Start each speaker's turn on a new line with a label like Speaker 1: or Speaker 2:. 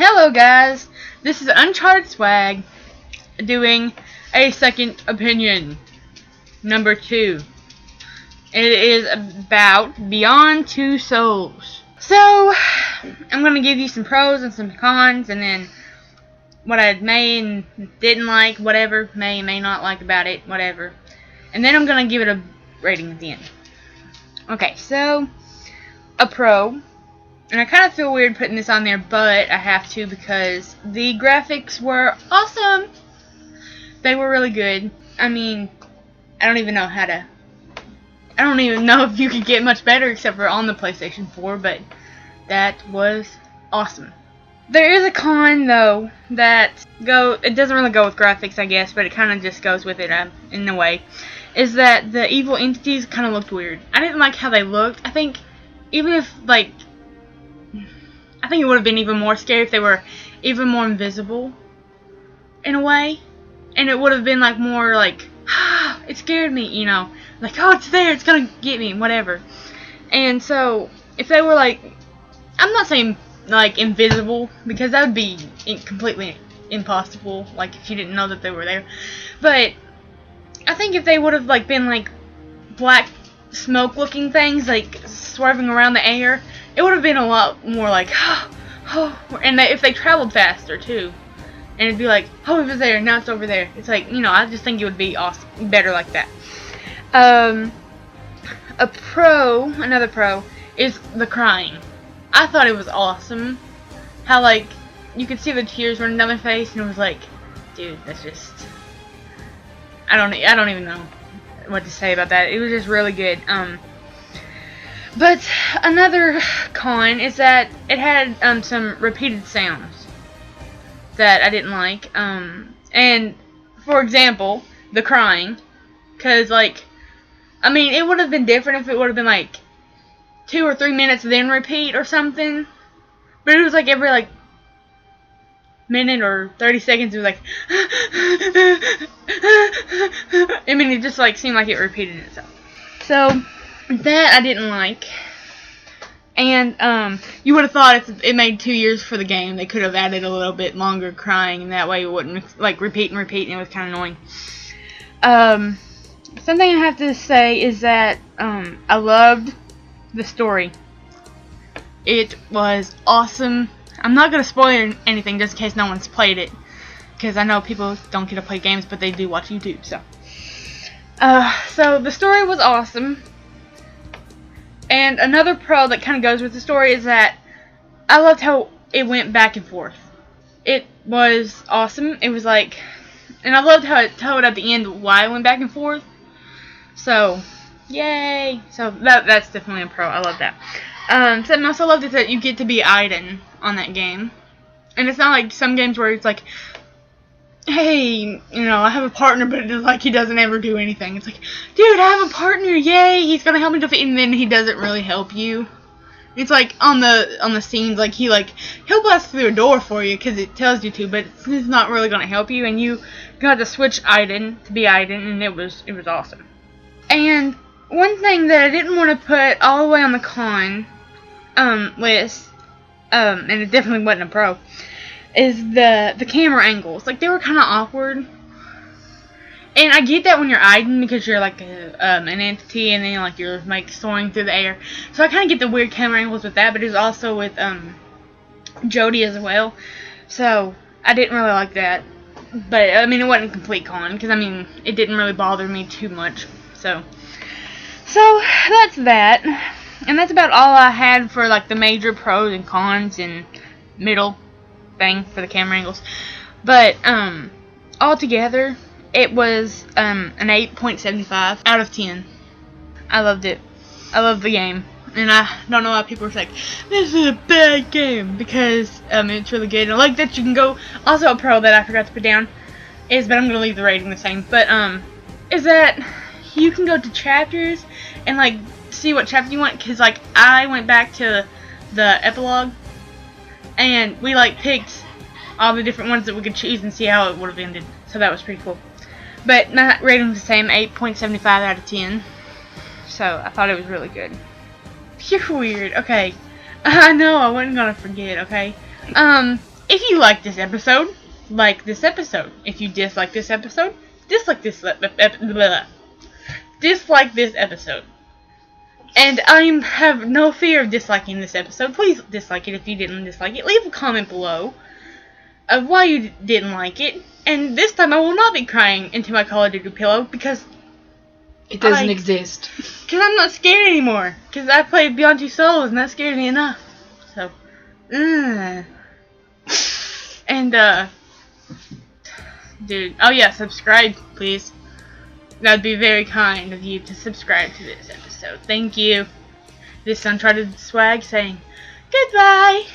Speaker 1: Hello guys, this is Uncharted Swag doing a second opinion, number 2. It is about Beyond Two Souls. So, I'm going to give you some pros and some cons, and then what I may and didn't like, whatever, may and may not like about it, whatever. And then I'm going to give it a rating at the end. Okay, so, a pro. And I kind of feel weird putting this on there, but I have to because the graphics were awesome. They were really good. I mean, I don't even know if you could get much better except for on the PlayStation 4, but that was awesome. There is a con, though, it doesn't really go with graphics, I guess, but it kind of just goes with it in a way, is that the evil entities kind of looked weird. I didn't like how they looked. I think it would have been even more scary if they were even more invisible, in a way. And it would have been like more like, it scared me, you know. Like, oh, it's there, it's gonna get me, whatever. And so, if they were like, I'm not saying like invisible, because that would be completely impossible, like if you didn't know that they were there. But I think if they would have like been like black smoke looking things like swerving around the air, it would have been a lot more like, and if they traveled faster too, and it'd be like, oh, it was there, now it's over there. It's like, you know, I just think it would be awesome, better like that. Another pro is the crying. I thought it was awesome. How like you could see the tears running down my face, and it was like, dude, that's just, I don't even know what to say about that. It was just really good. But another con is that it had some repeated sounds that I didn't like. And for example, the crying, because like, I mean, it would have been different if it would have been like 2 or 3 minutes then repeat or something. But it was like every like minute or 30 seconds, it was like, I mean, it just like seemed like it repeated itself. So that I didn't like. And you would have thought if it made 2 years for the game, they could have added a little bit longer crying, and that way it wouldn't like repeat and repeat, and it was kind of annoying. Something I have to say is that I loved the story. It was awesome. I'm not gonna spoil anything just in case no one's played it, because I know people don't get to play games, but they do watch YouTube. So the story was awesome. And another pro that kind of goes with the story is that I loved how it went back and forth. It was awesome. It was like, and I loved how it told at the end why it went back and forth. So, yay! So that's definitely a pro. I love that. So I also loved it that you get to be Aiden on that game, and it's not like some games where it's like, hey, you know, I have a partner, but it's like he doesn't ever do anything. It's like, dude, I have a partner, yay, he's gonna help me defeat, and then he doesn't really help you. It's like on the scenes, like he'll blast through a door for you because it tells you to, but it's not really gonna help you, and you got to switch Aiden to be Aiden, and it was awesome. And one thing that I didn't want to put all the way on the con list, and it definitely wasn't a pro, is the camera angles. Like, they were kind of awkward. And I get that when you're Aiden, because you're like an entity, and then like you're like soaring through the air. So I kind of get the weird camera angles with that, but it was also with Jody as well. So I didn't really like that. But I mean, it wasn't a complete con, because I mean, it didn't really bother me too much. So that's that. And that's about all I had for like the major pros and cons and middle thing for the camera angles. But altogether, it was an 8.75 out of 10. I loved it. I love the game, and I don't know why people are like, this is a bad game, because it's really good. And I like that you can go. Also, a pro that I forgot to put down is, but I'm gonna leave the rating the same. But is that you can go to chapters and like see what chapter you want, because like I went back to the epilogue, and we like picked all the different ones that we could choose and see how it would have ended. So that was pretty cool. But my rating was the same, 8.75 out of 10. So I thought it was really good. You're weird. Okay. I know, I wasn't gonna forget, okay? if you like this episode, like this episode. If you dislike this episode, dislike this episode. And I have no fear of disliking this episode. Please dislike it if you didn't dislike it. Leave a comment below of why you didn't like it. And this time I will not be crying into my Call of Duty pillow because
Speaker 2: it doesn't exist.
Speaker 1: Because I'm not scared anymore. Because I played Beyond Two Souls and that scared me enough. So, and dude, oh yeah, subscribe please. That'd be very kind of you to subscribe to this episode. Thank you. This is Uncharted Swag saying goodbye.